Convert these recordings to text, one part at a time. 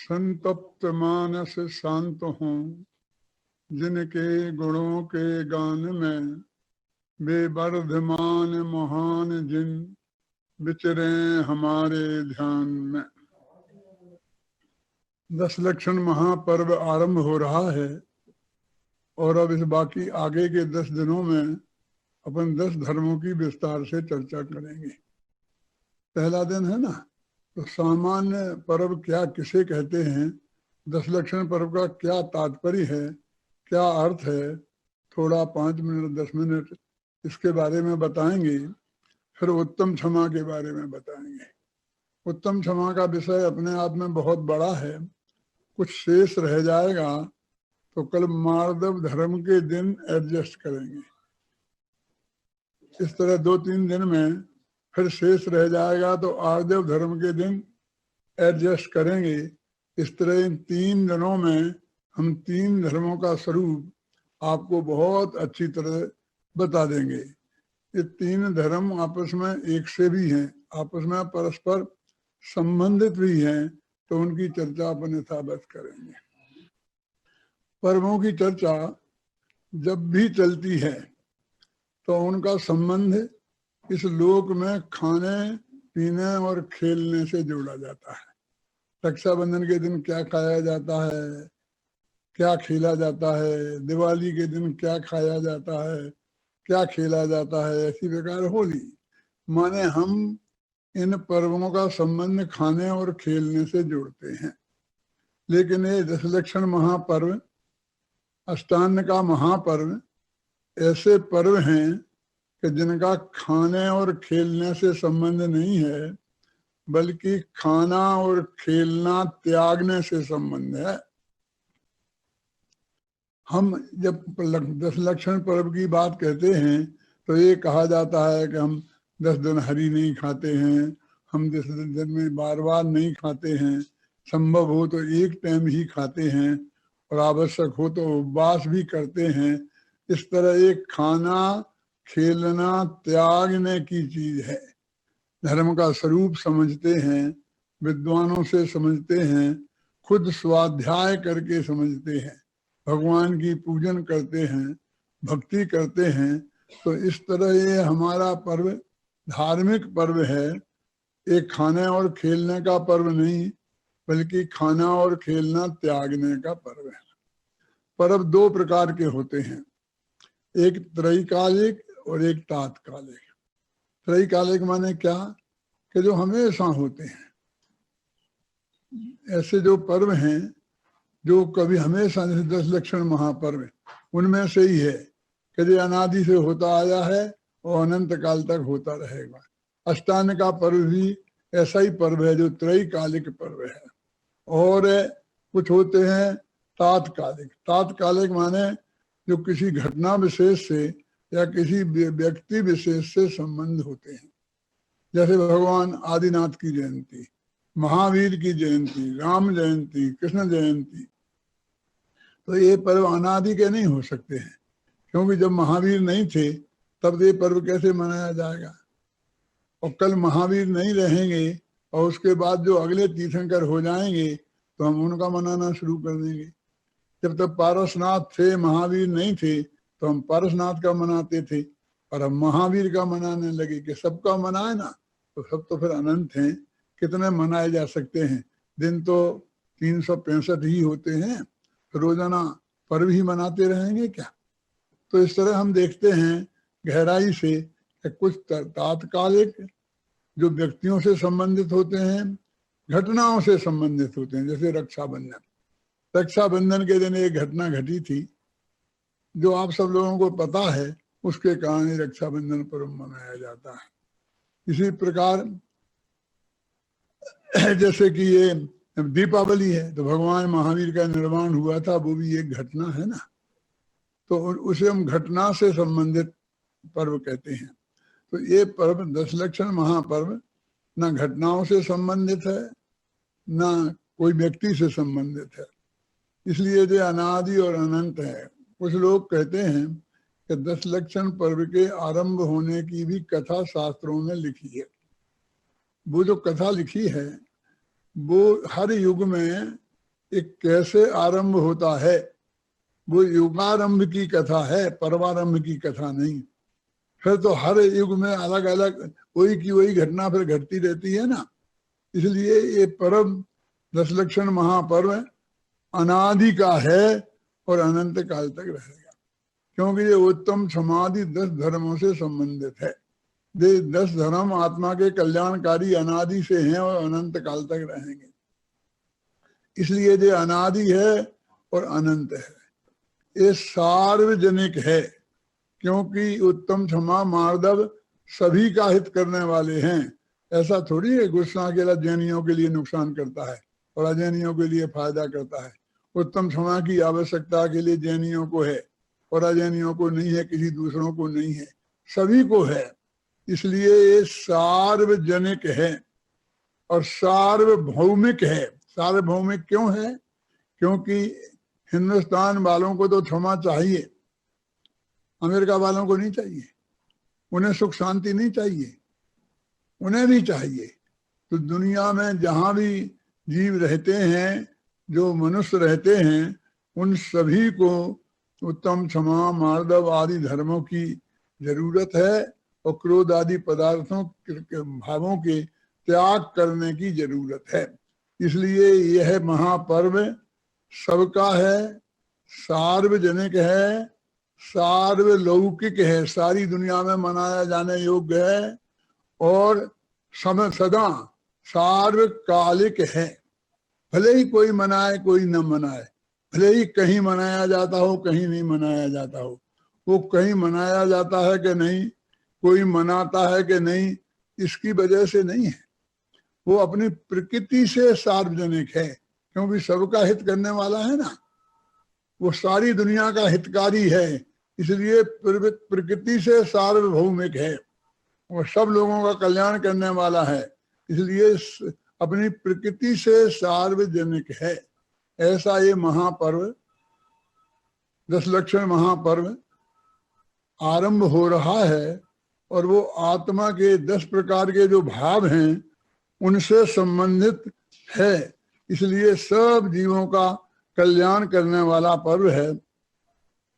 संतप्त मानस शांत हों, जिनके गुणों के गान में बेवर्धमान महान जिन विचरे हमारे ध्यान में। 10 लक्षण महापर्व आरंभ हो रहा है और अब इस बाकी आगे के 10 दिनों में अपन 10 धर्मों की विस्तार से चर्चा करेंगे। पहला दिन है ना, तो सामान्य पर्व क्या किसे कहते हैं, 10 लक्षण पर्व का क्या तात्पर्य है, क्या अर्थ है, थोड़ा 5 मिनट 10 मिनट इसके बारे में बताएंगे। फिर उत्तम क्षमा के बारे में बताएंगे। उत्तम क्षमा का विषय अपने आप में बहुत बड़ा है, कुछ शेष रह जाएगा तो कल मार्दव धर्म के दिन एडजस्ट करेंगे। इस तरह 2-3 दिन में फिर शेष रह जाएगा तो आर्जव धर्म के दिन एडजस्ट करेंगे। इस तरह इन 3 दिनों में हम 3 धर्मों का स्वरूप आपको बहुत अच्छी तरह बता देंगे। ये 3 धर्म आपस में एक से भी हैं, आपस में परस्पर संबंधित भी हैं, तो उनकी चर्चा अपन यथावत करेंगे। पर्वों की चर्चा जब भी चलती है तो उनका संबंध इस लोक में खाने पीने और खेलने से जोड़ा जाता है। रक्षाबंधन के दिन क्या खाया जाता है, क्या खेला जाता है, दिवाली के दिन क्या खाया जाता है, क्या खेला जाता है, ऐसी प्रकार होली। माने हम इन पर्वों का संबंध खाने और खेलने से जोड़ते हैं। लेकिन ये 10 लक्षण महापर्व, अष्टान्न का महापर्व ऐसे पर्व हैं कि जिनका खाने और खेलने से संबंध नहीं है, बल्कि खाना और खेलना त्यागने से संबंध है। हम जब 10 लक्षण पर्व की बात कहते हैं तो ये कहा जाता है कि हम 10 दिन हरी नहीं खाते हैं, हम 10 दिन में बार बार नहीं खाते हैं, संभव हो तो एक टाइम ही खाते हैं और आवश्यक हो तो उपवास भी करते हैं। इस तरह एक खाना खेलना त्यागने की चीज है। धर्म का स्वरूप समझते हैं, विद्वानों से समझते हैं, खुद स्वाध्याय करके समझते हैं, भगवान की पूजन करते हैं, भक्ति करते हैं। तो इस तरह ये हमारा पर्व धार्मिक पर्व है, एक खाने और खेलने का पर्व नहीं, बल्कि खाना और खेलना त्यागने का पर्व है। पर्व 2 प्रकार के होते हैं, एक त्रैकालिक और एक तात्कालिक। त्रैकालिक माने क्या, कि जो हमेशा होते हैं। ऐसे जो पर्व हैं जो कभी हमेशा, जैसे 10 लक्षण महापर्व है, उनमें से ही है कि जो अनादि से होता आया है और अनंत काल तक होता रहेगा। अष्टान्न का पर्व भी ऐसा ही पर्व है जो त्रैकालिक पर्व है। और कुछ होते हैं तात्कालिक। तात्कालिक माने जो किसी घटना विशेष से या किसी व्यक्ति विशेष से संबंध होते हैं। जैसे भगवान आदिनाथ की जयंती, महावीर की जयंती, राम जयंती, कृष्ण जयंती, तो ये पर्व अनादि के नहीं हो सकते हैं, क्योंकि जब महावीर नहीं थे तब ये पर्व कैसे मनाया जाएगा। और कल महावीर नहीं रहेंगे और उसके बाद जो अगले तीर्थंकर हो जाएंगे तो हम उनका मनाना शुरू कर देंगे। जब तक पारसनाथ थे, महावीर नहीं थे, तो हम पारसनाथ का मनाते थे, और हम महावीर का मनाने लगे कि सबका मनाए ना, तो सब तो फिर अनंत हैं, कितने मनाए जा सकते हैं। दिन तो 365 ही होते हैं, रोजाना पर्व ही मनाते रहेंगे क्या। तो इस तरह हम देखते हैं गहराई से कि कुछ तात्कालिक जो व्यक्तियों से संबंधित होते हैं, घटनाओं से संबंधित होते हैं। जैसे रक्षाबंधन, रक्षाबंधन के दिन एक घटना घटी थी जो आप सब लोगों को पता है, उसके कारण रक्षाबंधन पर्व मनाया जाता है। इसी प्रकार जैसे कि ये दीपावली है, तो भगवान महावीर का निर्वाण हुआ था, वो भी एक घटना है ना, तो उसे हम घटना से संबंधित पर्व कहते हैं। तो ये पर्व 10 लक्षण महापर्व न घटनाओं से संबंधित है, न कोई व्यक्ति से संबंधित है, इसलिए जो अनादि और अनंत है। कुछ लोग कहते हैं कि 10 लक्षण पर्व के आरंभ होने की भी कथा शास्त्रों में लिखी है। वो जो कथा लिखी है वो हर युग में एक कैसे आरंभ होता है, वो युगारंभ की कथा है, पर्वारंभ की कथा नहीं। फिर तो हर युग में अलग अलग वही की वही घटना फिर घटती रहती है ना। इसलिए ये पर्व दशलक्षण महापर्व अनादि का है और अनंत काल तक रहेगा, क्योंकि ये उत्तम समाधि 10 धर्मों से संबंधित है। ये 10 धर्म आत्मा के कल्याणकारी अनादि से हैं और अनंत काल तक रहेंगे। इसलिए ये अनादि है और अनंत है। ये सार्वजनिक है, क्योंकि उत्तम क्षमा मार्दव सभी का हित करने वाले हैं। ऐसा थोड़ी है गुस्सा अकेला जैनियों के लिए नुकसान करता है और अजैनियों के लिए फायदा करता है। उत्तम क्षमा की आवश्यकता के लिए जैनियों को है और अजैनियों को नहीं है, किसी दूसरों को नहीं है, सभी को है। इसलिए ये सार्वजनिक है और सार्वभौमिक है। सार्वभौमिक क्यों है? क्योंकि हिंदुस्तान वालों को तो क्षमा चाहिए, अमेरिका वालों को नहीं चाहिए। उन्हें सुख शांति नहीं चाहिए, उन्हें भी चाहिए। तो दुनिया में जहां भी जीव रहते हैं, जो मनुष्य रहते हैं, उन सभी को उत्तम क्षमा मार्दव आदि धर्मों की जरूरत है और क्रोध आदि पदार्थों भावों के त्याग करने की जरूरत है। इसलिए यह महापर्व सबका है, सार्वजनिक है, सार्वलौकिक है, सारी दुनिया में मनाया जाने योग्य है और समय सदा सार्वकालिक है। भले ही कोई मनाए कोई न मनाए, भले ही कहीं मनाया जाता हो कहीं नहीं मनाया जाता हो, वो कहीं मनाया जाता है कि नहीं, कोई मनाता है कि नहीं, इसकी वजह से नहीं है। वो अपनी प्रकृति से सार्वजनिक है, क्योंकि सबका हित करने वाला है ना, वो सारी दुनिया का हितकारी है। इसलिए प्रकृति से सार्वभौमिक है, वो सब लोगों का कल्याण करने वाला है, इसलिए अपनी प्रकृति से सार्वजनिक है। ऐसा ये महापर्व दशलक्षण महापर्व आरंभ हो रहा है और वो आत्मा के 10 प्रकार के जो भाव हैं उनसे संबंधित है। इसलिए सब जीवों का कल्याण करने वाला पर्व है।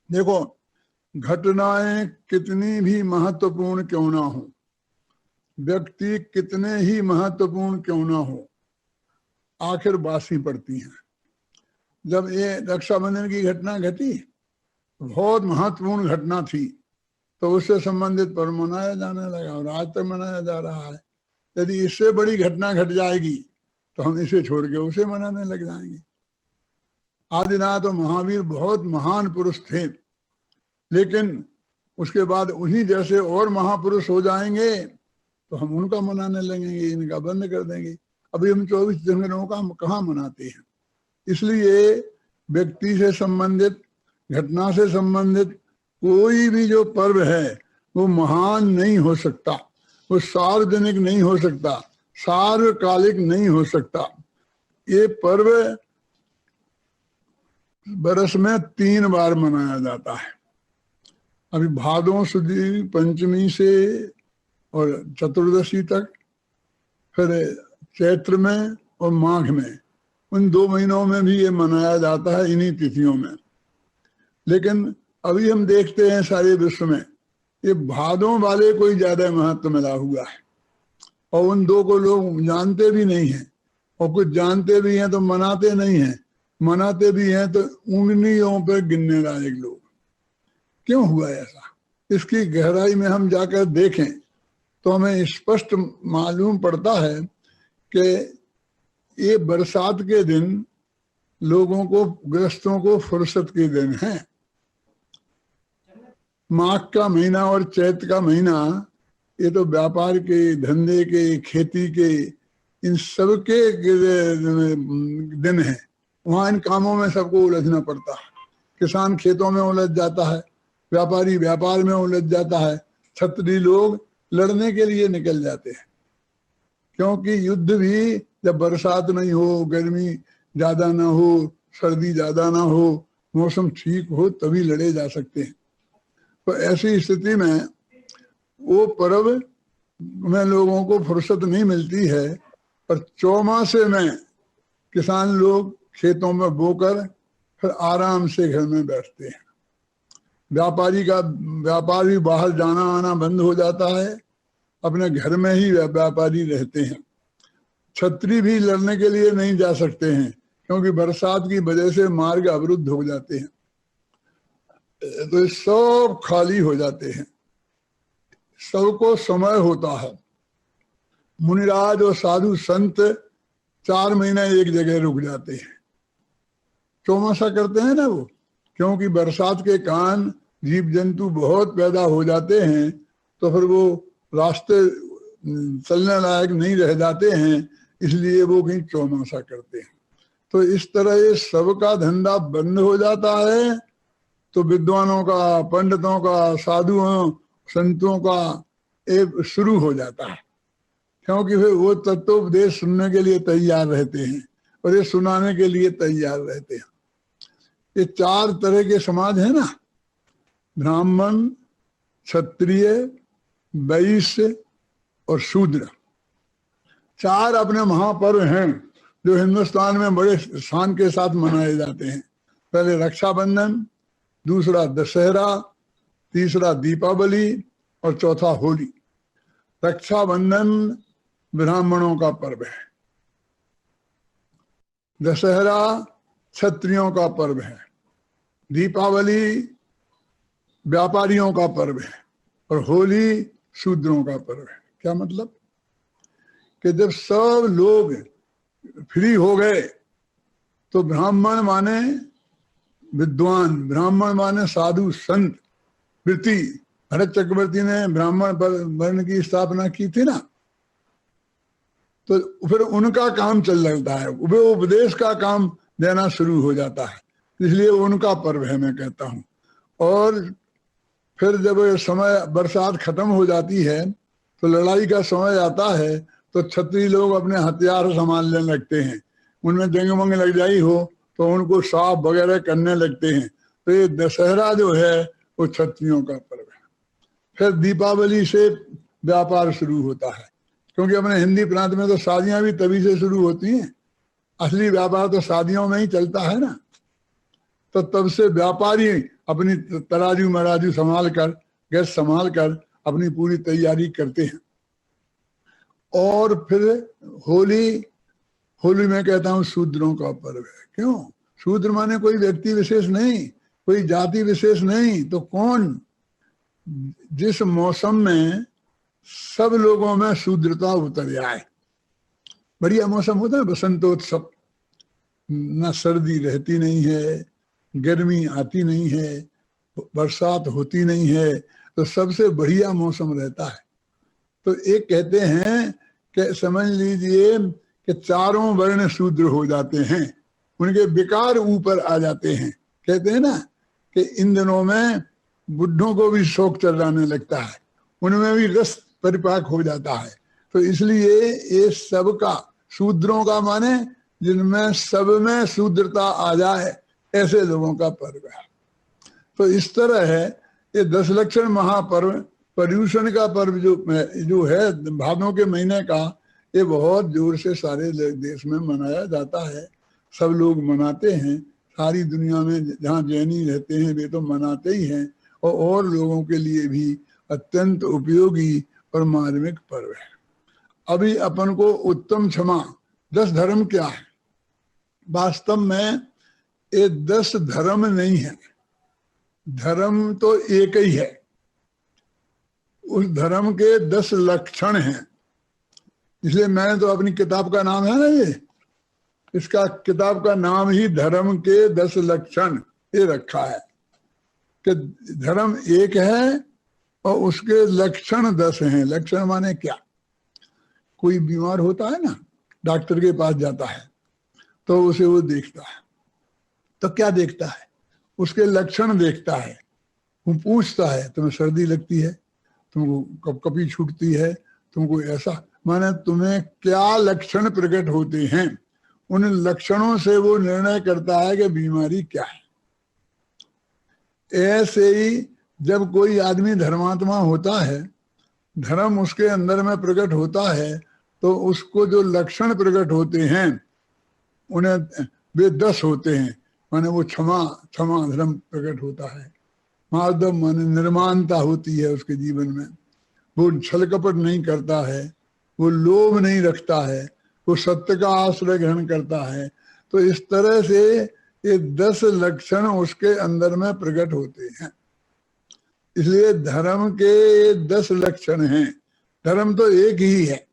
देखो, घटनाएं कितनी भी महत्वपूर्ण क्यों ना हो, व्यक्ति कितने ही महत्वपूर्ण क्यों ना हो, आखिर बासी पड़ती हैं। जब ये रक्षाबंधन की घटना घटी, बहुत महत्वपूर्ण घटना थी, तो उससे संबंधित पर्व मनाया जाने लगा और आज तक मनाया जा रहा है। यदि इससे बड़ी घटना घट जाएगी तो हम इसे छोड़ के उसे मनाने लग जाएंगे। आदिनाथ और महावीर बहुत महान पुरुष थे, लेकिन उसके बाद उन्हीं जैसे और महापुरुष हो जाएंगे तो हम उनका मनाने लगेंगे, इनका बंद कर देंगे। अभी हम 24 जनवरी का हम कहाँ मनाते हैं। इसलिए व्यक्ति से संबंधित, घटना से संबंधित कोई भी जो पर्व है वो महान नहीं हो सकता, वो सार्वजनिक नहीं हो सकता, सार्वकालिक नहीं हो सकता। ये पर्व बरस में 3 बार मनाया जाता है। अभी भादों सुदी पंचमी से और चतुर्दशी तक, फिर चैत्र में और माघ में, उन 2 महीनों में भी ये मनाया जाता है, इन्हीं तिथियों में। लेकिन अभी हम देखते हैं सारे विश्व में ये भादों वाले कोई ज्यादा महत्व मिला हुआ है और उन 2 को लोग जानते भी नहीं हैं, और कुछ जानते भी हैं तो मनाते नहीं हैं, मनाते भी हैं तो उंगलियों पर गिनने लायक लोग। क्यों हुआ ऐसा? इसकी गहराई में हम जाकर देखें तो हमें स्पष्ट मालूम पड़ता है कि ये बरसात के दिन लोगों को, गृहस्थों को फुर्सत के दिन है। माघ का महीना और चैत का महीना ये तो व्यापार के, धंधे के, खेती के, इन सब के दिन है। वहां इन कामों में सबको उलझना पड़ता है। किसान खेतों में उलझ जाता है, व्यापारी व्यापार में उलझ जाता है, क्षत्रिय लोग लड़ने के लिए निकल जाते हैं। क्योंकि युद्ध भी जब बरसात नहीं हो, गर्मी ज्यादा ना हो, सर्दी ज्यादा ना हो, मौसम ठीक हो, तभी लड़े जा सकते हैं। तो ऐसी स्थिति में वो पर्व में लोगों को फुर्सत नहीं मिलती है। पर चौमासे में किसान लोग खेतों में बोकर फिर आराम से घर में बैठते हैं। व्यापारी बाहर जाना आना बंद हो जाता है, अपने घर में ही व्यापारी रहते हैं। छतरी भी लड़ने के लिए नहीं जा सकते हैं क्योंकि बरसात की वजह से मार्ग अवरुद्ध हो जाते हैं, तो सब खाली हो जाते हैं। सबको समय होता है। मुनिराज और साधु संत 4 महीने एक जगह रुक जाते हैं, चौमासा करते हैं ना वो, क्योंकि बरसात के कारण जीव जंतु बहुत पैदा हो जाते हैं, तो फिर वो रास्ते चलने लायक नहीं रह जाते हैं, इसलिए वो कहीं चौमासा करते हैं। तो इस तरह ये सबका धंधा बंद हो जाता है, तो विद्वानों का, पंडितों का, साधुओं संतों का एक शुरू हो जाता है, क्योंकि फिर वो तत्वोपदेश सुनने के लिए तैयार रहते हैं और ये सुनाने के लिए तैयार रहते हैं। ये 4 तरह के समाज है ना, ब्राह्मण, क्षत्रिय, वैश्य और शूद्र। 4 अपने महापर्व हैं जो हिंदुस्तान में बड़े शान के साथ मनाए जाते हैं। पहले रक्षाबंधन, दूसरा दशहरा, तीसरा दीपावली और चौथा होली। रक्षाबंधन ब्राह्मणों का पर्व है, दशहरा क्षत्रियों का पर्व है, दीपावली व्यापारियों का पर्व है और होली शूद्रों का पर्व है। क्या मतलब कि जब सब लोग फ्री हो गए तो ब्राह्मण माने विद्वान, ब्राह्मण माने साधु संत, वृत्ति, भरत चक्रवर्ती ने ब्राह्मण वर्ण की स्थापना की थी ना, तो फिर उनका काम चल जाता है, वे उपदेश का काम देना शुरू हो जाता है, इसलिए उनका पर्व है मैं कहता हूँ। और फिर जब समय बरसात खत्म हो जाती है तो लड़ाई का समय आता है, तो क्षत्रिय लोग अपने हथियार संभालने लगते हैं। उनमें जंग वंग लग जाई हो तो उनको साफ वगैरह करने लगते हैं। तो ये दशहरा जो है वो क्षत्रियों का पर्व है। फिर दीपावली से व्यापार शुरू होता है, क्योंकि अपने हिंदी प्रांत में तो शादियां भी तभी से शुरू होती हैं, असली व्यापार तो शादियों में ही चलता है ना। तो तब से व्यापारी अपनी तराजू मराजू संभाल कर, गैस संभाल कर अपनी पूरी तैयारी करते हैं। और फिर होली में कहता हूँ शूद्रों का पर्व है। क्यों? शूद्र माने कोई व्यक्ति विशेष नहीं, कोई जाति विशेष नहीं, तो कौन? जिस मौसम में सब लोगों में शूद्रता उतर जाए। बढ़िया मौसम होता है बसंतोत्सव, ना सर्दी रहती नहीं है, गर्मी आती नहीं है, बरसात होती नहीं है, तो सबसे बढ़िया मौसम रहता है। तो एक कहते हैं कि समझ लीजिए कि 4 वर्ण शूद्र हो जाते हैं, उनके विकार ऊपर आ जाते हैं। कहते हैं ना कि इन दिनों में बुढ़ों को भी शौक चढ़ाने लगता है, उनमें भी रस परिपाक हो जाता है। तो इसलिए ये सबका, शूद्रों का माने जिनमें सब में शूद्रता आ जाए, ऐसे लोगों का पर्व है। तो इस तरह है ये 10 लक्षण महापर्व। पर्यूषण का पर्व जो है भादों के महीने का, ये बहुत जोर से सारे देश में मनाया जाता है। सब लोग मनाते हैं, सारी दुनिया में जहाँ जैनी रहते हैं वे तो मनाते ही हैं, और लोगों के लिए भी अत्यंत उपयोगी और मार्मिक पर्व है। अभी अपन को उत्तम क्षमा 10 धर्म क्या है? वास्तव में ये 10 धर्म नहीं है, धर्म तो एक ही है। उस धर्म के 10 लक्षण हैं। इसलिए मैंने तो अपनी किताब का नाम है ना, ये इसका किताब का नाम ही धर्म के 10 लक्षण ये रखा है कि धर्म एक है और उसके लक्षण 10 हैं। लक्षण माने क्या? कोई बीमार होता है ना, डॉक्टर के पास जाता है तो उसे वो देखता है, तो क्या देखता है? उसके लक्षण देखता है। वो पूछता है तुम्हें सर्दी लगती है, तुमको कपकपी छूटती है, तुमको ऐसा, माने तुम्हें क्या लक्षण प्रकट होते हैं, उन लक्षणों से वो निर्णय करता है कि बीमारी क्या है। ऐसे ही जब कोई आदमी धर्मात्मा होता है, धर्म उसके अंदर में प्रकट होता है, तो उसको जो लक्षण प्रकट होते हैं उन्हें वे 10 होते हैं, माने वो क्षमा क्षमा धर्म प्रकट होता है। मार्दव माने निर्माणता होती है उसके जीवन में, वो छल कपट नहीं करता है, वो लोभ नहीं रखता है, वो सत्य का आश्रय ग्रहण करता है। तो इस तरह से ये 10 लक्षण उसके अंदर में प्रकट होते हैं। इसलिए धर्म के 10 लक्षण हैं। धर्म तो एक ही है,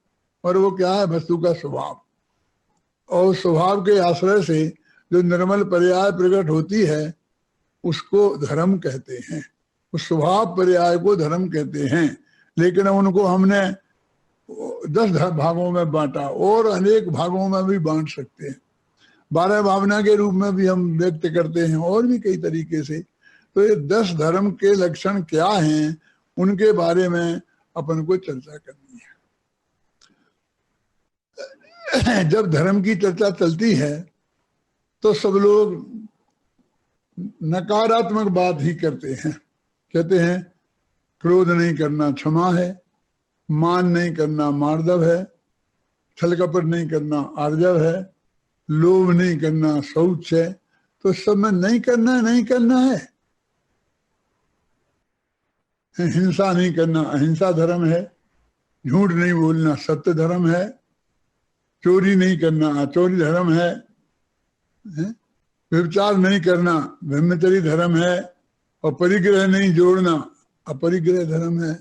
और वो क्या है? वस्तु का स्वभाव, और स्वभाव के आश्रय से जो निर्मल पर्याय प्रकट होती है उसको धर्म कहते हैं। उस स्वभाव पर्याय को धर्म कहते हैं। लेकिन उनको हमने 10 भागों में बांटा, और अनेक भागों में भी बांट सकते हैं। 12 भावना के रूप में भी हम व्यक्त करते हैं, और भी कई तरीके से। तो ये 10 धर्म के लक्षण क्या हैं, उनके बारे में अपन को चर्चा करनी है। जब धर्म की चर्चा चलती है तो सब लोग नकारात्मक बात ही करते हैं। कहते हैं क्रोध नहीं करना क्षमा है, मान नहीं करना मार्दव है, छल कपट नहीं करना आर्जव है, लोभ नहीं करना शौच है। तो सब में नहीं करना है। हिंसा नहीं करना अहिंसा धर्म है, झूठ नहीं बोलना सत्य धर्म है, चोरी नहीं करना अचोरी धर्म है, व्यभिचार नहीं करना ब्रह्मचर्य धर्म है, और परिग्रह नहीं जोड़ना अपरिग्रह धर्म है।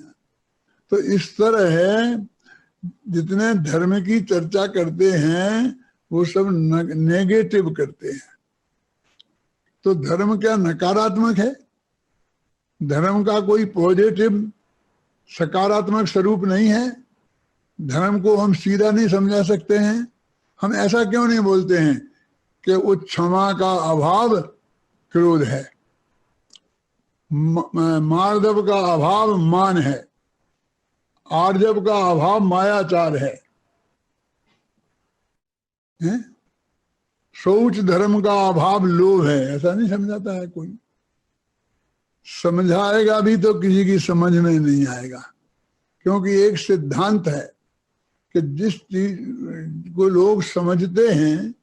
तो इस तरह है, जितने धर्म की चर्चा करते हैं वो सब नेगेटिव करते हैं। तो धर्म क्या नकारात्मक है? धर्म का कोई पॉजिटिव सकारात्मक स्वरूप नहीं है। धर्म को हम सीधा नहीं समझा सकते हैं। हम ऐसा क्यों नहीं बोलते हैं कि वो क्षमा का अभाव क्रोध है, मार्दव का अभाव मान है, आर्जव का अभाव मायाचार है? शौच धर्म का अभाव लोभ है, ऐसा नहीं समझाता है कोई। समझाएगा भी तो किसी की समझ में नहीं आएगा, क्योंकि एक सिद्धांत है कि जिस चीज को लोग समझते हैं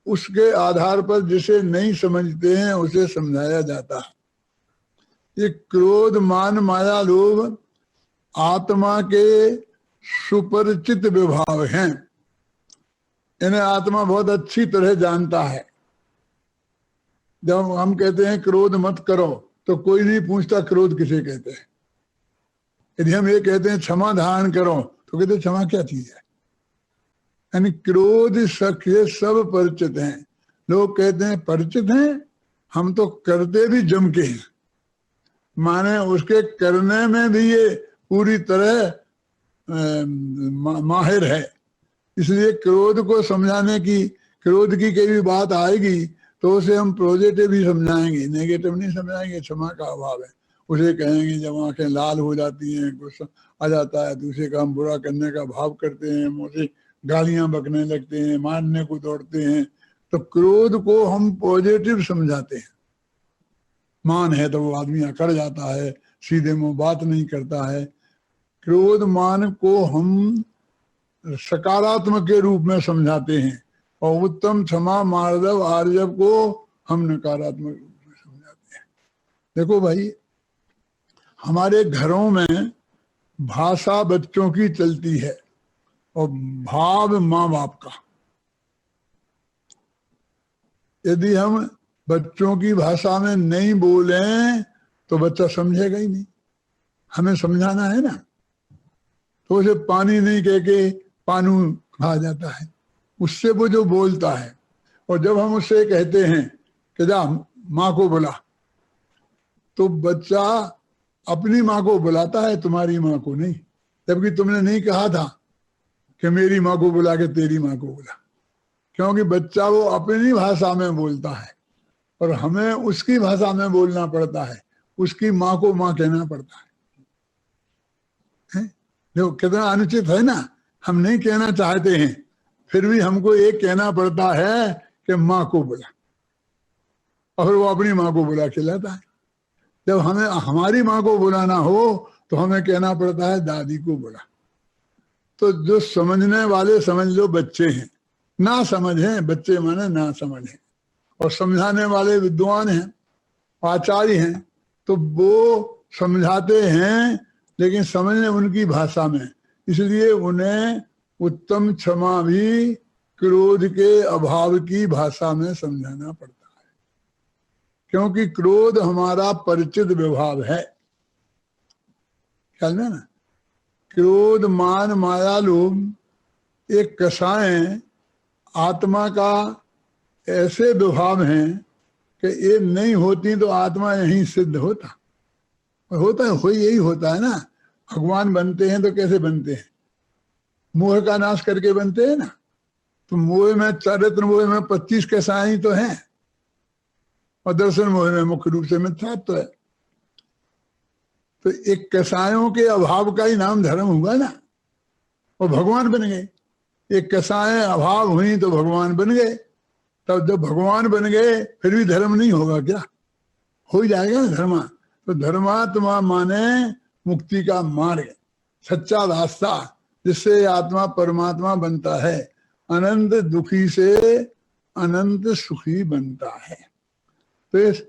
उसके आधार पर जिसे नहीं समझते हैं उसे समझाया जाता है। ये क्रोध मान माया लोभ आत्मा के सुपरिचित विभाव हैं। इन्हें आत्मा बहुत अच्छी तरह जानता है। जब हम कहते हैं क्रोध मत करो तो कोई नहीं पूछता क्रोध किसे कहते हैं। यदि हम ये कहते हैं क्षमा धारण करो तो कहते क्षमा क्या चीज है। यानी क्रोध से सब परिचित हैं। लोग कहते हैं परिचित हैं, हम तो करते भी जम के हैं, माने उसके करने में भी ये पूरी तरह माहिर है। इसलिए क्रोध को समझाने की, क्रोध की कोई भी बात आएगी तो उसे हम पॉजिटिव ही समझाएंगे, नेगेटिव नहीं समझाएंगे। क्षमा का अभाव है उसे कहेंगे। जब आंखें लाल हो जाती हैं, गुस्सा आ जाता है, दूसरे का हम बुरा करने का भाव करते हैं, मुझे गालियां बकने लगते हैं, मारने को दौड़ते हैं, तो क्रोध को हम पॉजिटिव समझाते हैं। मान है तो वो आदमी अकड़ जाता है, सीधे मुंह बात नहीं करता है। क्रोध मान को हम सकारात्मक के रूप में समझाते हैं, और उत्तम क्षमा मार्दव आर्जव को हम नकारात्मक रूप में समझाते हैं। देखो भाई, हमारे घरों में भाषा बच्चों की चलती है और भाव माँ बाप का। यदि हम बच्चों की भाषा में नहीं बोलें तो बच्चा समझेगा ही नहीं। हमें समझाना है ना, तो उसे पानी नहीं कह के पानू कहा जाता है, उससे वो जो बोलता है। और जब हम उससे कहते हैं कि जा माँ को बुला, तो बच्चा अपनी माँ को बुलाता है, तुम्हारी माँ को नहीं, जबकि तुमने नहीं कहा था कि मेरी माँ को बुला के तेरी माँ को बुला। क्योंकि बच्चा वो अपनी भाषा में बोलता है और हमें उसकी भाषा में बोलना पड़ता है, उसकी माँ को माँ कहना पड़ता है। देखो कितना अनुचित है ना। हम नहीं कहना चाहते हैं, फिर भी हमको ये कहना पड़ता है कि माँ को बुला, और वो अपनी माँ को बुला के लाता है। जब हमें हमारी माँ को बुलाना हो तो हमें कहना पड़ता है दादी को बुला। तो जो समझने वाले समझ लो बच्चे हैं, ना समझ हैं, बच्चे माने ना समझ हैं, और समझाने वाले विद्वान हैं, आचार्य हैं, तो वो समझाते हैं लेकिन समझने उनकी भाषा में, इसलिए उन्हें उत्तम क्षमा भी क्रोध के अभाव की भाषा में समझाना पड़ता है, क्योंकि क्रोध हमारा परिचित विभाव है। ख्याल में ना, क्रोध मान माया लोभ एक कषाय आत्मा का ऐसे विभाव हैं कि ये नहीं होती तो आत्मा यहीं सिद्ध होता, और होता है, हो यही होता है ना। भगवान बनते हैं तो कैसे बनते हैं? मोह का नाश करके बनते हैं ना। तो मोह में, चरित्र मोह में 25 कषाय तो हैं, और दर्शन मोह में मुख्य रूप से मिथ्यात्व है। तो एक कषायों के अभाव का ही नाम धर्म हुआ ना, और भगवान बन गए। एक कषाय अभाव हुई तो भगवान बन गए। तब जब भगवान बन गए फिर भी धर्म नहीं होगा क्या? हो ही जाएगा ना धर्मा। तो धर्मात्मा माने मुक्ति का मार्ग, सच्चा रास्ता, जिससे आत्मा परमात्मा बनता है, अनंत दुखी से अनंत सुखी बनता है। तो इस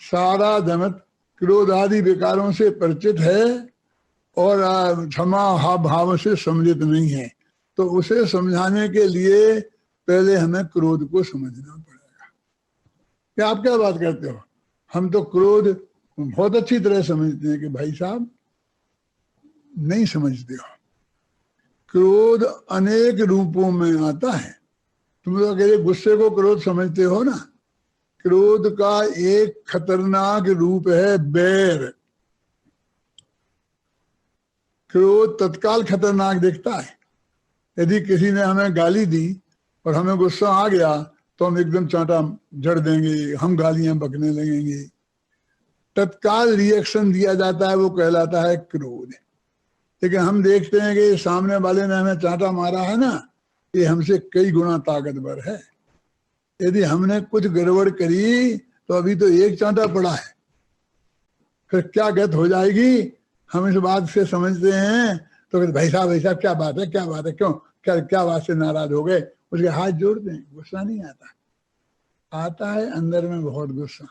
सारा जगत क्रोध आदि विकारों से परिचित है और क्षमा भाव से सम्मिलित नहीं है। तो उसे समझाने के लिए पहले हमें क्रोध को समझना पड़ेगा। क्या आप क्या बात करते हो? हम तो क्रोध बहुत अच्छी तरह समझते हैं कि भाई साहब नहीं समझते हो। क्रोध अनेक रूपों में आता है। तुम लोग अकेले गुस्से को क्रोध समझते हो ना। क्रोध का एक खतरनाक रूप है बैर। क्रोध तत्काल खतरनाक दिखता है। यदि किसी ने हमें गाली दी और हमें गुस्सा आ गया तो हम एकदम चांटा जड़ देंगे, हम गालियां बकने लगेंगे। तत्काल रिएक्शन दिया जाता है, वो कहलाता है क्रोध। लेकिन हम देखते हैं कि सामने वाले ने हमें चांटा मारा है ना, ये हमसे कई गुना ताकतवर है। यदि हमने कुछ गड़बड़ करी तो अभी तो एक चांटा पड़ा है, फिर क्या गत हो जाएगी हम इस बात से समझते हैं। तो भाई साहब क्या बात है, क्या बात है, क्यों, क्या बात से नाराज हो गए? उसके हाथ जोड़ते हैं। गुस्सा नहीं आता, आता है अंदर में बहुत गुस्सा।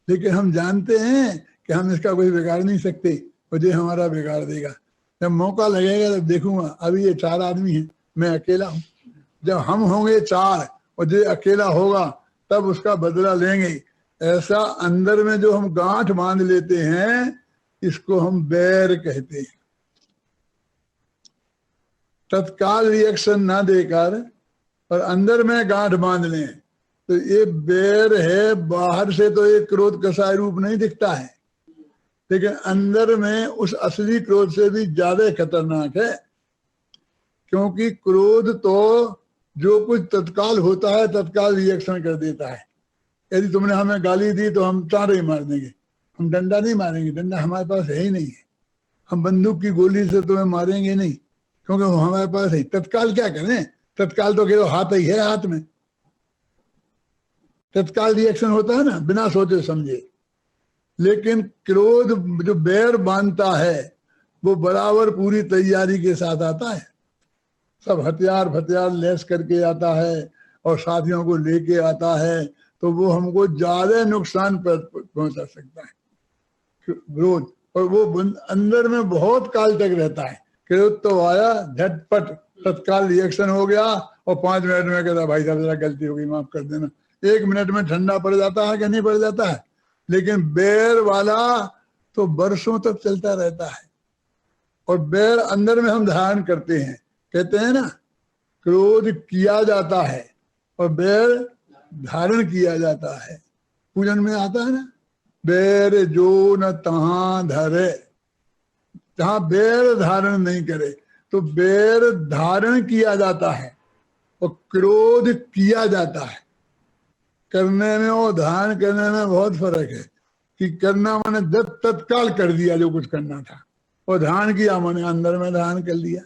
लेकिन हम जानते हैं कि हम इसका कोई बिगाड़ नहीं सकते, और ये हमारा बिगाड़ देगा। जब मौका लगेगा तब देखूंगा। अभी ये 4 आदमी हैं, मैं अकेला हूं। जब हम होंगे 4 और ये अकेला होगा तब उसका बदला लेंगे। ऐसा अंदर में जो हम गांठ बांध लेते हैं, इसको हम बैर कहते हैं। तत्काल रिएक्शन ना देकर और अंदर में गांठ बांध लें तो ये बैर है। बाहर से तो ये क्रोध कसाय रूप नहीं दिखता है, लेकिन अंदर में उस असली क्रोध से भी ज्यादा खतरनाक है। क्योंकि क्रोध तो जो कुछ तत्काल होता है तत्काल रिएक्शन कर देता है। यदि तुमने हमें गाली दी तो हम चांटे मार देंगे, हम डंडा नहीं मारेंगे, डंडा हमारे पास है ही नहीं है। हम बंदूक की गोली से तुम्हें मारेंगे नहीं, क्योंकि वो हमारे पास है। तत्काल क्या करें? तत्काल तो केवल हाथ ही है, हाथ में तत्काल रिएक्शन होता है ना, बिना सोचे समझे। लेकिन क्रोध जो बैर बांधता है वो बराबर पूरी तैयारी के साथ आता है। सब हथियार फथियार लेस करके आता है और साथियों को लेके आता है, तो वो हमको ज्यादा नुकसान पहुंचा सकता है क्रोध। और वो अंदर में बहुत काल तक रहता है। क्रोध तो आया, झटपट तत्काल रिएक्शन हो गया और 5 मिनट में कहता भाई साहब जरा गलती हो गई, माफ कर देना। 1 मिनट में ठंडा पड़ जाता है कि नहीं पड़ जाता है? लेकिन बैर वाला तो बरसों तक चलता रहता है। और बैर अंदर में हम धारण करते हैं। कहते हैं ना, क्रोध किया जाता है और बैर धारण किया जाता है। पूजन में आता है ना, बैर जो न तहां धरे, जहां बैर धारण नहीं करे। तो बैर धारण किया जाता है और क्रोध किया जाता है। करने में और धारण करने में बहुत फर्क है। कि करना मैंने तत्काल कर दिया जो कुछ करना था, और धारण किया मैंने अंदर में धारण कर लिया।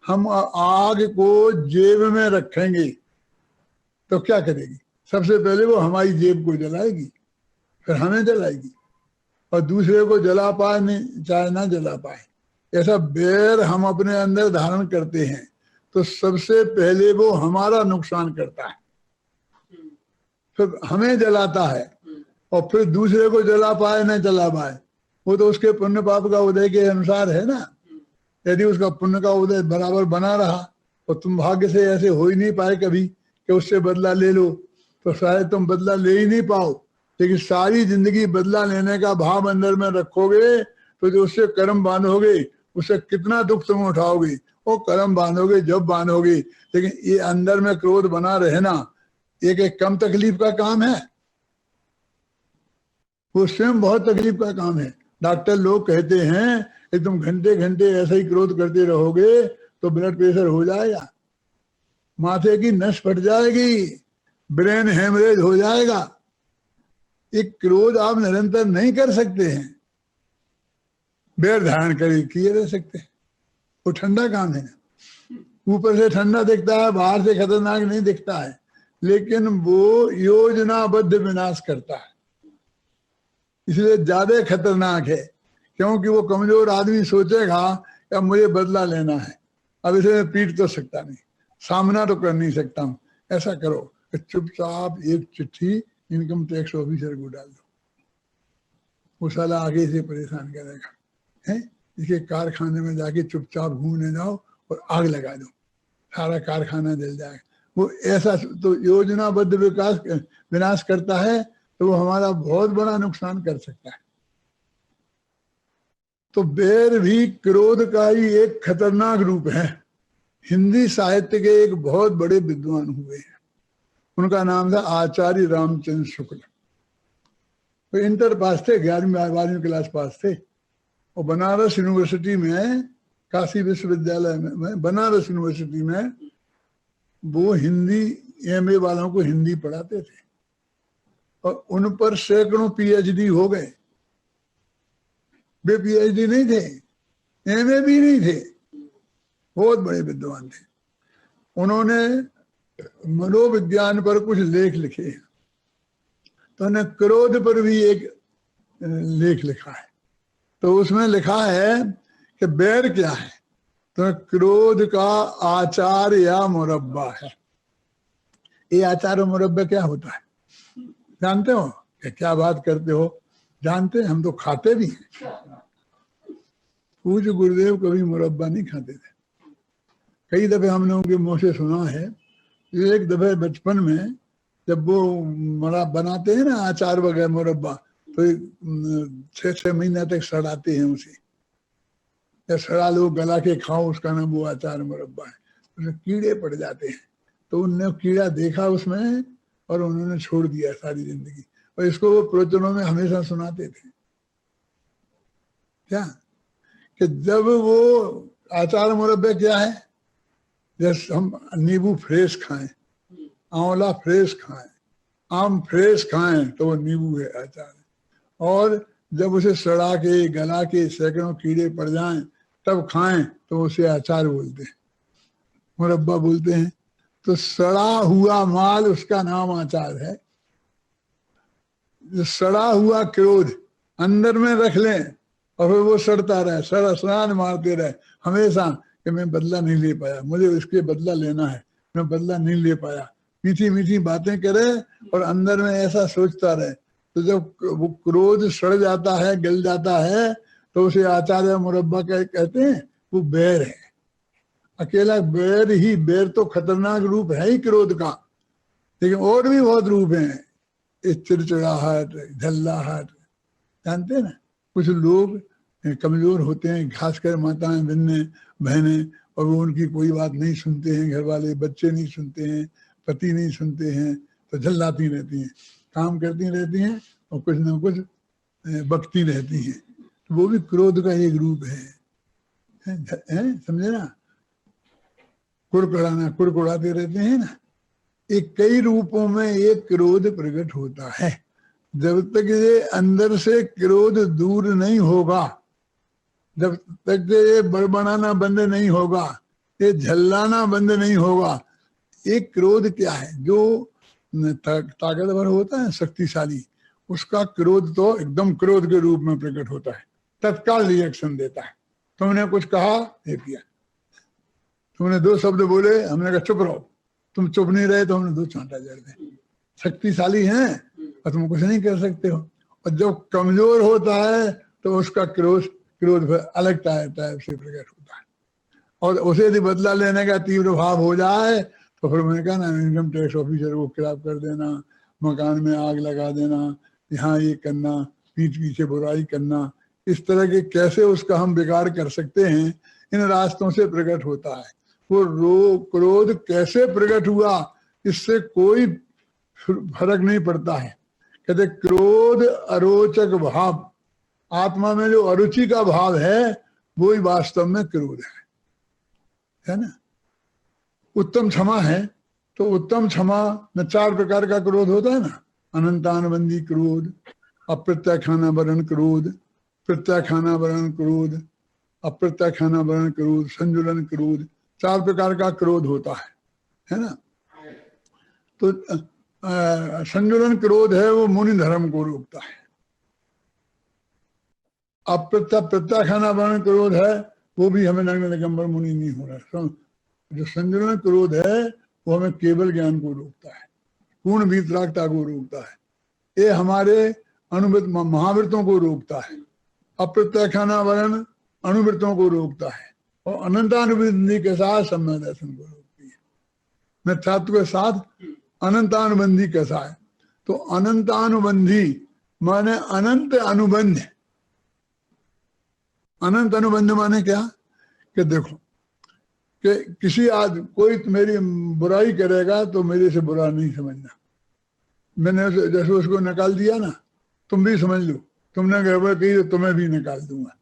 हम आग को जेब में रखेंगे तो क्या करेगी? सबसे पहले वो हमारी जेब को जलाएगी, फिर हमें जलाएगी, और दूसरे को जला पाए नहीं, चाहे ना जला पाए। ऐसा बैर हम अपने अंदर धारण करते हैं। तो सबसे पहले वो हमारा नुकसान करता है, फिर हमें जलाता है, और फिर दूसरे को जला पाए न जला पाए, वो तो उसके पुण्य पाप का उदय के अनुसार है ना। यदि उसका पुण्य का उदय बराबर बना रहा और तुम भाग्य से ऐसे हो ही नहीं पाए कभी कि उससे बदला ले लो, तो शायद तुम बदला ले ही नहीं पाओ। लेकिन सारी जिंदगी बदला लेने का भाव अंदर में रखोगे तो जो उससे कर्म बांधोगे, उससे कितना दुख तुम उठाओगे। वो कर्म बांधोगे जब बांधोगे, लेकिन ये अंदर में क्रोध बना रहना एक एक कम तकलीफ का काम है, वो स्वयं बहुत तकलीफ का काम है। डॉक्टर लोग कहते हैं कि तुम घंटे घंटे ऐसा ही क्रोध करते रहोगे तो ब्लड प्रेशर हो जाएगा, माथे की नस फट जाएगी, ब्रेन हेमरेज हो जाएगा। एक क्रोध आप निरंतर नहीं कर सकते हैं, बैर धारण कर किए रह सकते हैं। वो ठंडा काम है, ऊपर से ठंडा दिखता है, बाहर से खतरनाक नहीं दिखता है, लेकिन वो योजनाबद्ध विनाश करता है, इसलिए ज्यादा खतरनाक है। क्योंकि वो कमजोर आदमी सोचेगा कि अब मुझे बदला लेना है, अब इसे मैं पीट तो सकता नहीं, सामना तो कर नहीं सकता हूं। ऐसा करो कि चुपचाप एक चिट्ठी इनकम टैक्स ऑफिसर को डाल दो, वो साला आगे से परेशान करेगा, है इसके कारखाने में जाके चुपचाप घूमने जाओ और आग लगा दो, सारा कारखाना जल जाएगा। वो ऐसा तो योजनाबद्ध विनाश करता है, तो वो हमारा बहुत बड़ा नुकसान कर सकता है। तो बैर भी क्रोध का ही एक खतरनाक रूप है। हिंदी साहित्य के एक बहुत बड़े विद्वान हुए हैं, उनका नाम था आचार्य रामचंद्र शुक्ल। तो इंटर पास थे, 11वीं क्लास पास थे, और बनारस यूनिवर्सिटी में, काशी विश्वविद्यालय में, बनारस यूनिवर्सिटी में वो हिंदी एमए वालों को हिंदी पढ़ाते थे, और उन पर सैकड़ों पीएचडी हो गए। वे पीएचडी नहीं थे, एमए भी नहीं थे, बहुत बड़े विद्वान थे। उन्होंने मनोविज्ञान पर कुछ लेख लिखे हैं, तो उन्होंने क्रोध पर भी एक लेख लिखा है। तो उसमें लिखा है कि बैर क्या है, तो क्रोध का आचार या मुरब्बा है। ये आचार और मुरब्बा क्या होता है जानते हो? क्या बात करते हो, जानते हैं, हम तो खाते भी हैं। पूज्य गुरुदेव कभी मुरब्बा नहीं खाते थे। कई दफे हम लोगों के मुंह से सुना है। एक दफे बचपन में जब वो बनाते हैं ना अचार वगैरह मुरब्बा, तो 6-6 महीने तक सड़ाते हैं उसे, या सड़ा लो गला के खाओ, उसका नाम वो अचार मुरब्बा है। उसमें कीड़े पड़ जाते हैं, तो उनने कीड़ा देखा उसमें और उन्होंने छोड़ दिया सारी जिंदगी। और इसको वो प्रवचनों में हमेशा सुनाते थे, क्या कि जब वो अचार मुरब्बे क्या है, जैसे हम नींबू फ्रेश खाएं, आंवला फ्रेश खाएं, आम फ्रेश खाएं, तो वो नींबू है, अचार है। और जब उसे सड़ा के गला के सैकड़ों कीड़े पड़ जाएं तब खाएं, तो उसे अचार बोलते हैं, मुरब्बा बोलते हैं। तो सड़ा हुआ माल, उसका नाम अचार है। जो सड़ा हुआ क्रोध अंदर में रख लें और फिर वो सड़ता रहे, सड़ान मारते रहे हमेशा कि मैं बदला नहीं ले पाया, मुझे इसके बदला लेना है, मैं बदला नहीं ले पाया, मीठी मीठी बातें करे और अंदर में ऐसा सोचता रहे। तो जब वो क्रोध सड़ जाता है, गल जाता है, तो उसे आचार्य मुरब्बा कहते हैं। वो बैर है, अकेला बैर ही, बैर तो खतरनाक रूप है ही क्रोध का, लेकिन और भी बहुत रूप हैं। चिड़चिड़ाहट, झल्लाहट, जानते हैं ना, कुछ लोग कमजोर होते हैं, खासकर माताएं, बहनें, और वो उनकी कोई बात नहीं सुनते हैं, घर वाले, बच्चे नहीं सुनते हैं, पति नहीं सुनते हैं, तो झल्लाती रहती हैं, काम करती रहती हैं और कुछ ना कुछ बकती रहती हैं। तो वो भी क्रोध का एक रूप है, समझे ना, कुड़कुड़ाते रहते हैं ना। एक कई रूपों में ये क्रोध प्रकट होता है। जब तक ये अंदर से क्रोध दूर नहीं होगा, जब तक ये बड़बड़ाना बंद नहीं होगा, ये झल्लाना बंद नहीं होगा। एक क्रोध क्या है, जो ताकतवर होता है, शक्तिशाली, उसका क्रोध तो एकदम क्रोध के रूप में प्रकट होता है, तत्काल रिएक्शन देता है। तुमने कुछ कहा, ये किया, तुमने 2 शब्द बोले, हमने कहा चुप रहो, तुम चुप नहीं रहे तो हमने 2 चांटा जड़ दे। शक्तिशाली हैं और तुम कुछ नहीं कर सकते हो। और जब कमजोर होता है तो उसका क्रोध अलग टाइप से प्रकट होता है, और उसे यदि बदला लेने का तीव्र भाव हो जाए तो फिर मैंने कहा ना, इनकम टैक्स ऑफिसर को खिलाफ कर देना, मकान में आग लगा देना, यहाँ ये करना, पीठ पीछे बुराई करना, इस तरह के कैसे उसका हम बिगाड़ कर सकते हैं, इन रास्तों से प्रकट होता है। वो क्रोध कैसे प्रकट हुआ इससे कोई फर्क नहीं पड़ता है। कहते क्रोध अरोचक भाव, आत्मा में जो अरुचि का भाव है वो ही वास्तव में क्रोध है ना। उत्तम क्षमा है तो उत्तम क्षमा में 4 प्रकार का क्रोध होता है ना, अनंतानुबंधी क्रोध, अप्रत्याख्यानावरण क्रोध, प्रत्याख्यानावरण क्रोध, अप्रत्याख्यानावरण क्रोध, संजुलन क्रोध, 4 प्रकार का क्रोध होता है ना। तो संजुलन क्रोध है वो मुनि धर्म को रोकता है। प्रत्याख्यानावरण क्रोध है वो भी हमें नग्न दिगंबर मुनि नहीं हो रहा। जो संजुलन क्रोध है वो हमें केवल ज्ञान को रोकता है, पूर्ण वीतरागता को रोकता है, ये हमारे अनुवृत्त महावृत्तों को रोकता है। अप्रत्याख्यानावरण अनुवृत्तों को रोकता है और अनंतानुबंधी के साथ सम्यक दर्शन को रोकती है। मिथ्यात्व के साथ अनंतानुबंधी कैसा है, तो अनंतानुबंधी माने अनंत अनुबंध। अनंत अनुबंध माने क्या कि देखो कि किसी कोई मेरी बुराई करेगा तो मेरे से बुरा नहीं समझना। मैंने जैसे उसको निकाल दिया ना, तुम भी समझ लो तुमने गड़बड़ की तो तुम्हें भी निकाल दूंगा।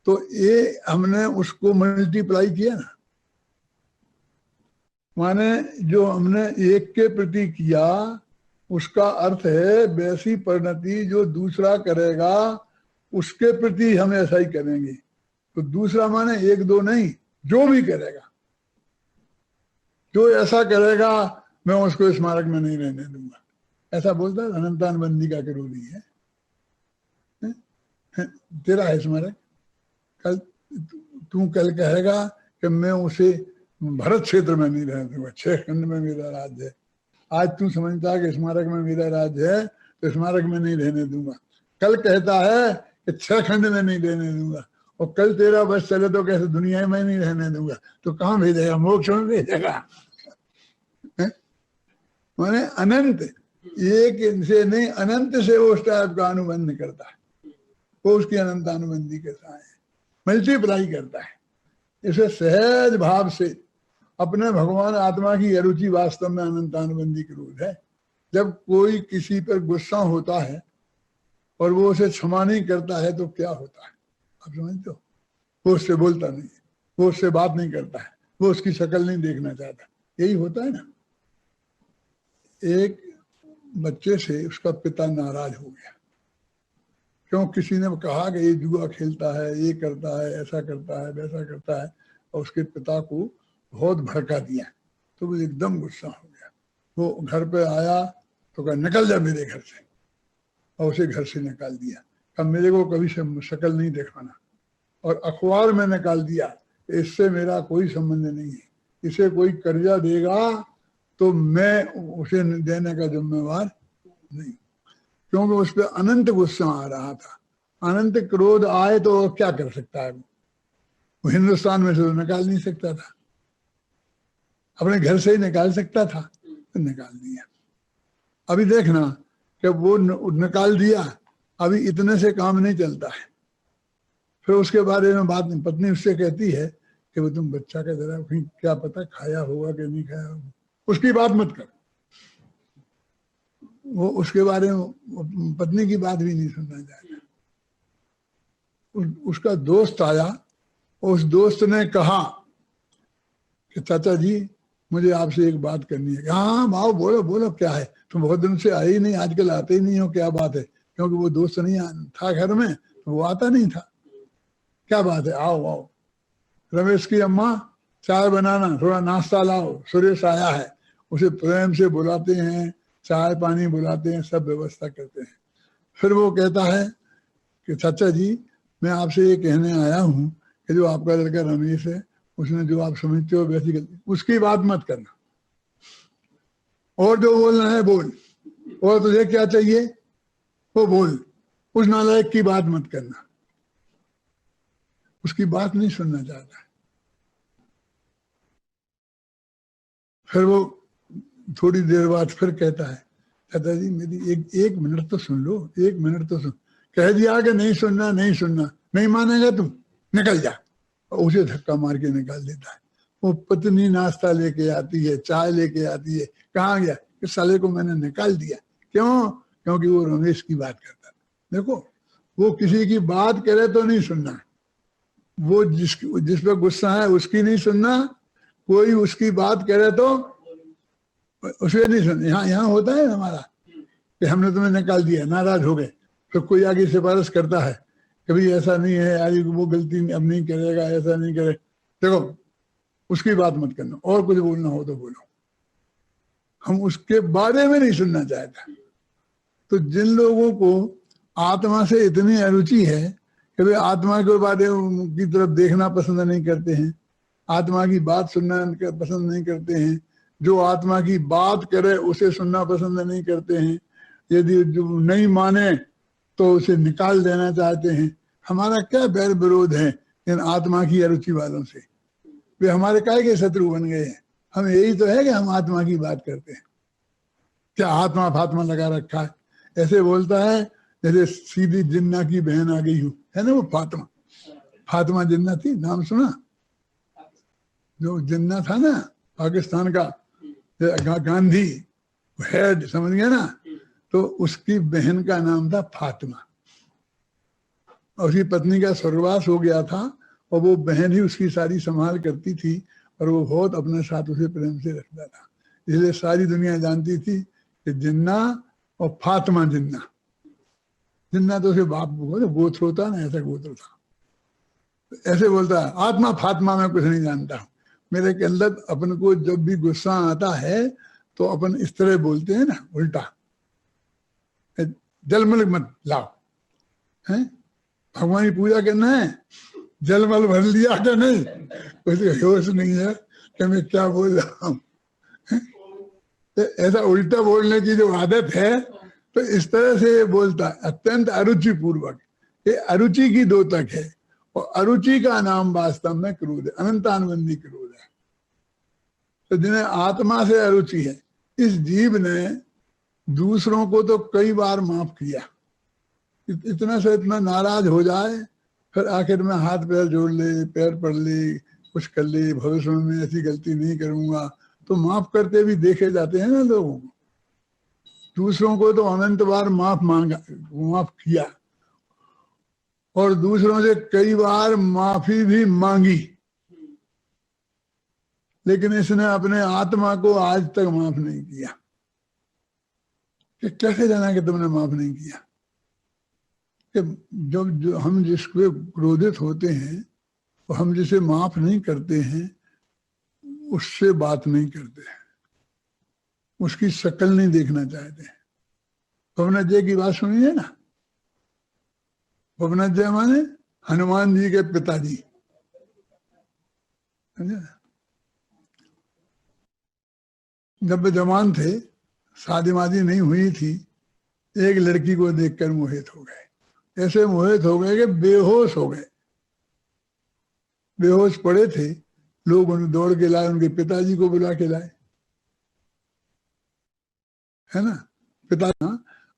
तो ये हमने उसको मल्टीप्लाई किया ना, माने जो हमने एक के प्रति किया उसका अर्थ है वैसी परिणति जो दूसरा करेगा उसके प्रति हम ऐसा ही करेंगे। तो दूसरा माने 1-2 नहीं, जो भी करेगा, जो ऐसा करेगा मैं उसको स्मारक में नहीं रहने दूंगा, ऐसा बोलता है। अनंतानुबंधी का क्रोधी है, तेरा है स्मारक, कल तू कल कहेगा कि मैं उसे भरत क्षेत्र में नहीं रहने दूंगा, 6 खंड में मेरा राज्य है। आज तू समझता है कि स्मारक में मेरा राज्य है तो स्मारक में नहीं रहने दूंगा, कल कहता है कि 6 खंड में नहीं रहने दूंगा, और कल तेरा बस चले तो कैसे दुनिया में नहीं रहने दूंगा, तो कहाँ भेजेगा, मोक्ष में भेजेगा। माने अनंत, एक से नहीं अनंत से वो उस टाइप का अनुबंध करता है, वो उसकी अनंतानुबंधी के साथ है, मल्टीप्लाई करता है। इसे सहज भाव से अपने भगवान आत्मा की अरुचि वास्तव में अनंतानुबंधी क्रोध है। जब कोई किसी पर गुस्सा होता है और वो उसे क्षमा नहीं करता है तो क्या होता है आप समझते हो? वो उससे बोलता नहीं, वो उससे बात नहीं करता है, वो उसकी शक्ल नहीं देखना चाहता, यही होता है ना। एक बच्चे से उसका पिता नाराज हो गया, क्यों? किसी ने कहा कि ये जुआ खेलता है, ये करता है, ऐसा करता है, वैसा करता है, और उसके पिता को बहुत भड़का दिया, तो वो एकदम गुस्सा हो गया। वो घर पे आया तो कहा निकल जा मेरे घर से, और उसे घर से निकाल दिया। कहा मेरे को कभी शक्ल नहीं दिखाना, और अखबार में निकाल दिया, इससे मेरा कोई संबंध नहीं है, इसे कोई कर्जा देगा तो मैं उसे देने का जिम्मेवार नहीं, क्योंकि उस पर अनंत गुस्सा आ रहा था। अनंत क्रोध आए तो क्या कर सकता है? वो हिंदुस्तान में से तो निकाल नहीं सकता था, अपने घर से ही निकाल सकता था, तो निकाल दिया। अभी देखना कि वो निकाल दिया, अभी इतने से काम नहीं चलता है। फिर उसके बारे में बात पत्नी उससे कहती है कि वो तुम बच्चा का जरा कहीं क्या पता खाया होगा कि नहीं खाया होगा, उसकी बात मत कर। वो उसके बारे में पत्नी की बात भी नहीं सुनना चाहता। उसका दोस्त आया, उस दोस्त ने कहा कि चाचा जी मुझे आपसे एक बात करनी है। हाँ भाव बोलो बोलो, क्या है? तुम बहुत दिन से आए ही नहीं, आजकल आते ही नहीं हो, क्या बात है? क्योंकि वो दोस्त नहीं था घर में तो वो आता नहीं था। क्या बात है? आओ आओ। रमेश की अम्मा चाय बनाना, थोड़ा नाश्ता लाओ, सुरेश आया है। उसे प्रेम से बुलाते हैं, चाय पानी बुलाते हैं, सब व्यवस्था करते हैं। फिर वो कहता है कि चाचा जी मैं आपसे ये कहने आया हूँ कि जो आपका लड़का रमेश है उसने जो आप समझते हो वैसी गलती, उसकी बात मत करना, और जो बोलना है बोल, और तुझे क्या चाहिए वो बोल, उस नालायक की बात मत करना, उसकी बात नहीं सुनना चाहता है। फिर वो थोड़ी देर बाद फिर कहता है, दादाजी मेरी एक मिनट तो सुन लो, एक मिनट तो सुन। कह दिया कि नहीं सुनना, नहीं सुनना, नहीं मानेगा तुम, निकल जा, और उसे धक्का मार के निकाल देता है। वो पत्नी नाश्ता लेके आती है, चाय लेके आती है, कहाँ गया, इस साले को मैंने निकाल दिया। क्यों? क्योंकि वो रमेश की बात करता था। देखो, वो किसी की बात करे तो नहीं सुनना, वो जिस पे गुस्सा है उसकी नहीं सुनना, कोई उसकी बात करे तो उसे नहीं सुनना। यहाँ होता है हमारा कि हमने तुम्हें निकाल दिया, नाराज हो गए, तो कोई आगे सिफारिश करता है, कभी ऐसा नहीं है आगे वो गलती अब नहीं करेगा, ऐसा नहीं करे। देखो, उसकी बात मत करना, और कुछ बोलना हो तो बोलो, हम उसके बारे में नहीं सुनना चाहते। तो जिन लोगों को आत्मा से इतनी अरुचि है कि वे आत्मा के बारे की तरफ देखना पसंद नहीं करते हैं, आत्मा की बात सुनना पसंद नहीं करते हैं, जो आत्मा की बात करे उसे सुनना पसंद नहीं करते हैं, यदि जो नहीं माने तो उसे निकाल देना चाहते हैं। हमारा क्या बैर विरोध है इन आत्मा की अरुचि वालों से? वे हमारे काय के शत्रु बन गए हैं। हम यही तो है कि हम आत्मा की बात करते हैं, क्या आत्मा फात्मा लगा रखा है। ऐसे बोलता है जैसे सीधी जिन्ना की बहन आ गई हूँ, है ना वो फातिमा, फातिमा जिन्ना थी, नाम सुना? जो जिन्ना था ना पाकिस्तान का गांधी हेड, समझ गया ना, तो उसकी बहन का नाम था फातिमा, और उसकी पत्नी का स्वर्गवास हो गया था, और वो बहन ही उसकी सारी संभाल करती थी, और वो बहुत अपने साथ उसे प्रेम से रखता था। इसलिए सारी दुनिया जानती थी कि जिन्ना और फातिमा जिन्ना, जिन्ना तो उसे बाप गोत्र होता ना, ऐसा गोत्र था। ऐसे बोलता है आत्मा फातिमा में कुछ नहीं जानता हूँ। मेरे के अंदर अपन को जब भी गुस्सा आता है तो अपन इस तरह बोलते हैं ना, उल्टा, जलमल मत लाओ, है भगवान की पूजा करना है, जलमल भर लिया क्या नहीं, कुछ होश नहीं है कि मैं क्या बोल रहा हूँ। ऐसा उल्टा बोलने की जो आदत है, तो इस तरह से ये बोलता है अत्यंत अरुचि पूर्वक। ये अरुचि की द्योतक है, और अरुचि का नाम वास्तव में क्रोध है, अनंतानुबंधी क्रोध है। तो जिन्हें आत्मा से अरुचि है, इस जीव ने दूसरों को तो कई बार माफ किया, इतना से इतना नाराज हो जाए, फिर आखिर में हाथ पैर जोड़ ले, पैर पड़ ले, कुछ कर ले, भविष्य में ऐसी गलती नहीं करूंगा, तो माफ करते भी देखे जाते हैं ना लोगों को। दूसरों को तो अनंत बार माफ किया, और दूसरों से कई बार माफी भी मांगी, लेकिन इसने अपने आत्मा को आज तक माफ नहीं किया। कि कैसे जाना कि तुमने माफ नहीं किया? कि जब जो हम जिसके क्रोधित होते हैं, और हम जिसे माफ नहीं करते हैं, उससे बात नहीं करते हैं, उसकी शक्ल नहीं देखना चाहते हैं। पवनत जय की बात सुनी है ना? पवनत जय माने हनुमान जी के पिताजी, जब वे जवान थे, शादी वादी नहीं हुई थी, एक लड़की को देखकर मोहित हो गए। ऐसे मोहित हो गए कि बेहोश हो गए, बेहोश पड़े थे। लोग उन्हें दौड़ के लाए, उनके पिताजी को बुला के लाए, है ना। पिता,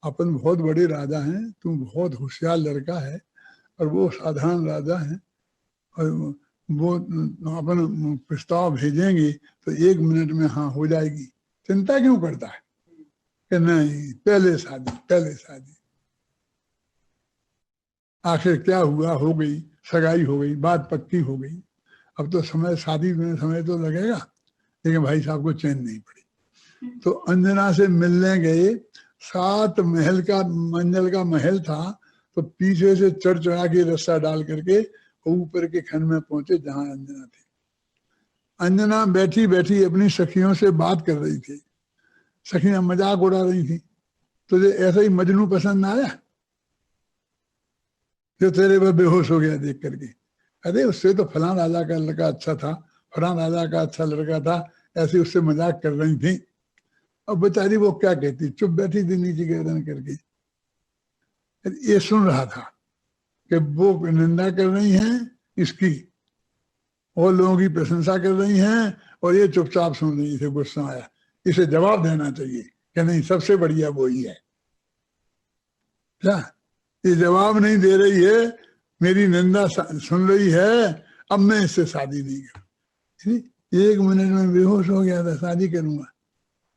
अपन बहुत बड़े राजा हैं, तुम बहुत होशियार लड़का है, और वो साधारण राजा है, और वो अपन प्रस्ताव भेजेंगे तो 1 मिनट में हाँ हो जाएगी, चिंता क्यों करता है? कि नहीं, पहले शादी, पहले शादी। आखिर क्या हुआ, हो गई सगाई, हो गई, बात पक्की हो गई। अब तो समय, शादी में समय तो लगेगा, लेकिन भाई साहब को चैन नहीं पड़ी। तो अंजना से मिलने गए, 7 महल का मंजिल का महल था, तो पीछे से चढ़ चढ़ा के रास्ता डाल करके ऊपर के खंड में पहुंचे जहां अंजना थी। अंजना बैठी बैठी अपनी सखियों से बात कर रही थी, सखियां मजाक उड़ा रही थी। तुझे ऐसा ही मजनू पसंद आया जो तेरे पर बेहोश हो गया देख करके? अरे उससे तो फलां राजा का लड़का अच्छा था, फलां राजा का अच्छा लड़का था, ऐसे उससे मजाक कर रही थी। अब बेचारी वो क्या कहती, चुप बैठी थी नीचे गर्दन करके। ये सुन रहा था कि वो निंदा कर रही हैं इसकी, और लोगों की प्रशंसा कर रही हैं, और ये चुपचाप सुन रही थी। गुस्सा आया, इसे जवाब देना चाहिए कि नहीं सबसे बढ़िया वो ही है। क्या ये जवाब नहीं दे रही है, मेरी निंदा सुन रही है, अब मैं इससे शादी नहीं करूं। 1 मिनट में बेहोश हो गया था, शादी करूंगा।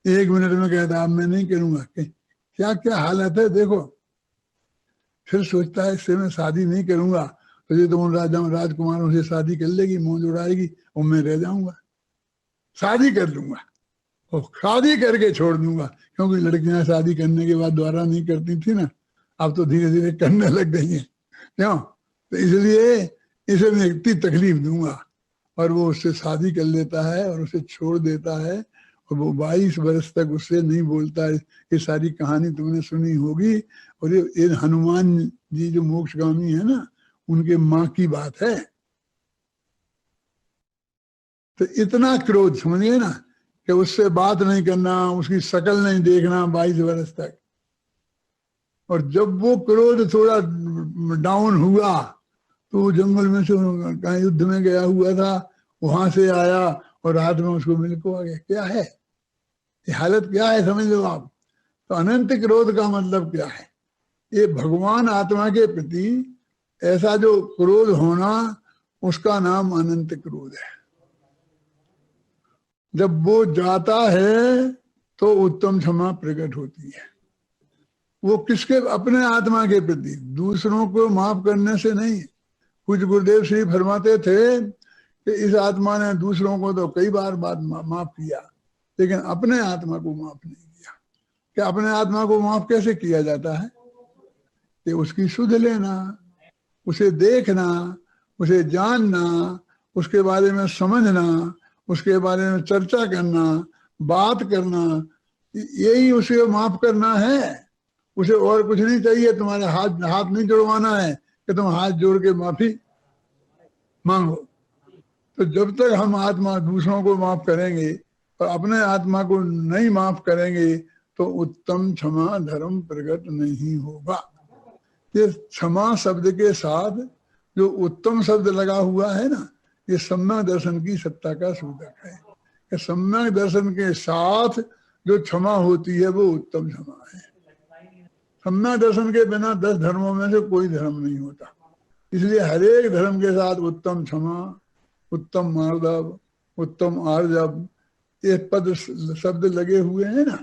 1 मिनट में कहता अब मैं नहीं करूंगा। क्या क्या हालत है देखो। फिर सोचता है इससे मैं शादी नहीं करूंगा तो ये तो उन राजकुमारों से शादी कर लेगी, मौज उड़ाएगी, और मैं रह जाऊंगा। शादी कर लूंगा और शादी करके छोड़ दूंगा, क्योंकि लड़कियां शादी करने के बाद दोबारा नहीं करती थी ना, अब तो धीरे धीरे करने लग गई हैं। क्यों? तो इसलिए इसे मैं इतनी तकलीफ दूंगा। और वो उससे शादी कर लेता है और उसे छोड़ देता है, और वो 22 वर्ष तक उससे नहीं बोलता है। ये सारी कहानी तुमने सुनी होगी। और ये हनुमान जी जो मोक्षगामी है ना, उनके माँ की बात है। तो इतना क्रोध, समझिए ना, कि उससे बात नहीं करना, उसकी शक्ल नहीं देखना 22 वर्ष तक। और जब वो क्रोध थोड़ा डाउन हुआ तो वो जंगल में से कहीं युद्ध में गया हुआ था, वहां से आया और रात में उसको मिल को आ गया। क्या है ये हालत, क्या है समझ लो आप। तो अनंत क्रोध का मतलब क्या है? ये भगवान आत्मा के प्रति ऐसा जो क्रोध होना, उसका नाम अनंत क्रोध है। जब वो जाता है तो उत्तम क्षमा प्रकट होती है। वो किसके? अपने आत्मा के प्रति, दूसरों को माफ करने से नहीं। कुछ गुरुदेव श्री फरमाते थे कि इस आत्मा ने दूसरों को तो कई बार माफ किया, लेकिन अपने आत्मा को माफ नहीं किया। कि अपने आत्मा को माफ कैसे किया जाता है? कि उसकी सुध लेना, उसे देखना, उसे जानना, उसके बारे में समझना, उसके बारे में चर्चा करना, बात करना, यही उसे माफ करना है। उसे और कुछ नहीं चाहिए। तुम्हारे हाथ नहीं जुड़वाना है कि तुम हाथ जोड़ के माफी मांगो। तो जब तक हम आत्मा दूसरों को माफ करेंगे और अपने आत्मा को नहीं माफ करेंगे तो उत्तम क्षमा धर्म प्रकट नहीं होगा। ये क्षमा शब्द के साथ जो उत्तम शब्द लगा हुआ है ना, ये सम्यक दर्शन की सत्ता का सूचक है। कि सम्यक दर्शन के साथ जो क्षमा होती है वो उत्तम क्षमा है। सम्यक दर्शन के बिना 10 धर्मों में से कोई धर्म नहीं होता। इसलिए हर एक धर्म के साथ उत्तम क्षमा, उत्तम मार्दव, उत्तम आर्जव, ये पद शब्द लगे हुए हैं ना,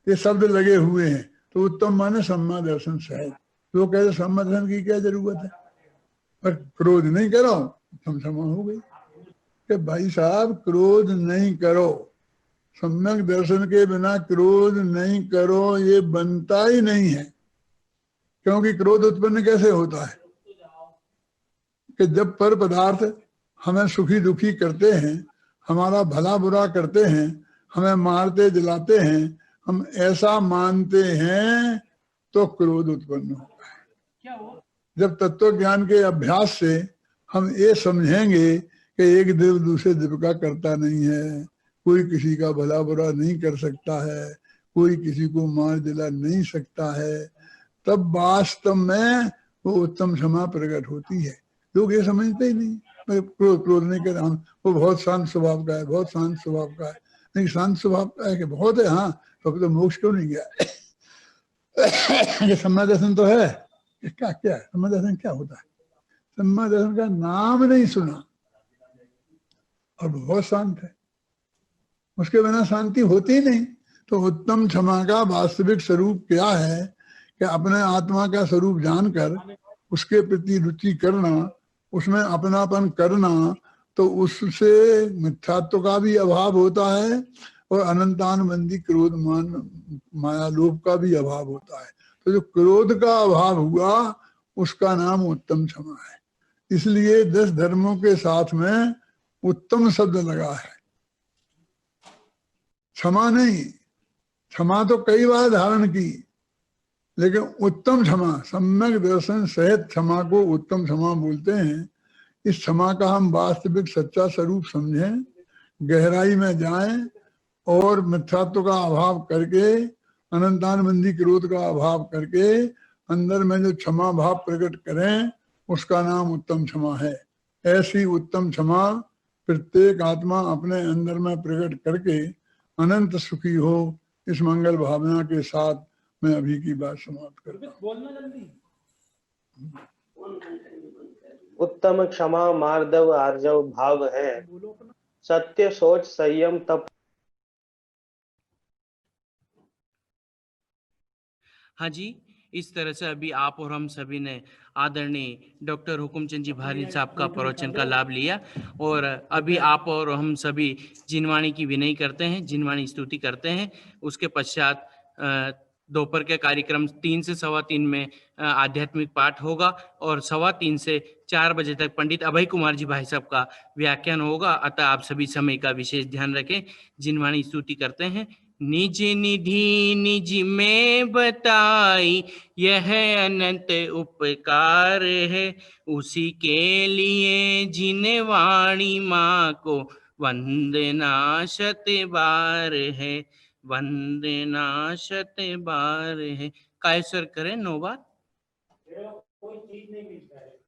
ये शब्द लगे हुए हैं। तो उत्तम माने सम्यक दर्शन सहज। तो कहते सम्यक दर्शन की क्या जरूरत है? पर क्रोध नहीं करो, क्षमा हो गई। कि भाई साहब क्रोध नहीं करो, सम्यक दर्शन के बिना क्रोध नहीं करो, ये बनता ही नहीं है। क्योंकि क्रोध उत्पन्न कैसे होता है? कि जब पर पदार्थ हमें सुखी दुखी करते हैं, हमारा भला बुरा करते हैं, हमें मारते जलाते हैं, हम ऐसा मानते हैं तो क्रोध उत्पन्न होता है। जब तत्व ज्ञान के अभ्यास से हम ये समझेंगे कि एक देव दूसरे देव का करता नहीं है, कोई किसी का भला बुरा नहीं कर सकता है, कोई किसी को मार जला नहीं सकता है, तब वास्तव में वो उत्तम क्षमा प्रकट होती है। लोग ये समझते ही नहीं। क्रोध नहीं कर, हम वो बहुत शांत स्वभाव का है, बहुत शांत स्वभाव का है। नहीं, शांत स्वभाव का है कि बहुत है, हाँ, तो मोक्ष क्यों नहीं गया? ये सम्यक दर्शन तो है। क्या क्या है सम्यक दर्शन? क्या होता है? सम्यक दर्शन का नाम नहीं सुना और बहुत शांत है, उसके बिना शांति होती ही नहीं। तो उत्तम क्षमा का वास्तविक स्वरूप क्या है? कि अपने आत्मा का स्वरूप जानकर उसके प्रति रुचि करना, उसमें अपनापन करना, तो उससे मिथ्यात्व का भी अभाव होता है और अनंतानुबंधी क्रोध मान माया लोभ का भी अभाव होता है। तो जो क्रोध का अभाव हुआ उसका नाम उत्तम क्षमा है। इसलिए 10 धर्मों के साथ में उत्तम शब्द लगा है, क्षमा नहीं। क्षमा तो कई बार धारण की, लेकिन उत्तम क्षमा, सम्यक दर्शन सहित क्षमा को उत्तम क्षमा बोलते हैं। इस क्षमा का हम वास्तविक सच्चा स्वरूप समझें, गहराई में जाएं और मिथ्यात्व का अभाव करके, अनंतानुबंधी क्रोध का अभाव करके अंदर में जो क्षमा भाव प्रकट करें, उसका नाम उत्तम क्षमा है। ऐसी उत्तम क्षमा प्रत्येक आत्मा अपने अंदर में प्रकट करके अनंत सुखी हो, इस मंगल भावना के साथ मैं अभी की बात समाप्त करता हूँ। उत्तम क्षमा मार्दव आर्जव भाव है, सत्य सोच संयम तप। हाँ जी, इस तरह से अभी आप और हम सभी ने आदरणीय डॉक्टर हुकुमचंद जी भारी साहब का प्रवचन का लाभ लिया, और अभी आप और हम सभी जिनवाणी की विनय करते हैं, जिनवाणी स्तुति करते हैं। उसके पश्चात दोपहर के कार्यक्रम 3 से 3:15 में आध्यात्मिक पाठ होगा, और 3:15 से 4 बजे तक पंडित अभय कुमार जी भाई साहब का व्याख्यान होगा। अतः आप सभी समय का विशेष ध्यान रखें। जिनवाणी स्तुति करते हैं। निज निधि निज में बताई, यह अनंत उपकार है, उसी के लिए जिन वाणी माँ को वंदना शत बार है, वंदना शत बार है। काय स्वर करें 9 बार।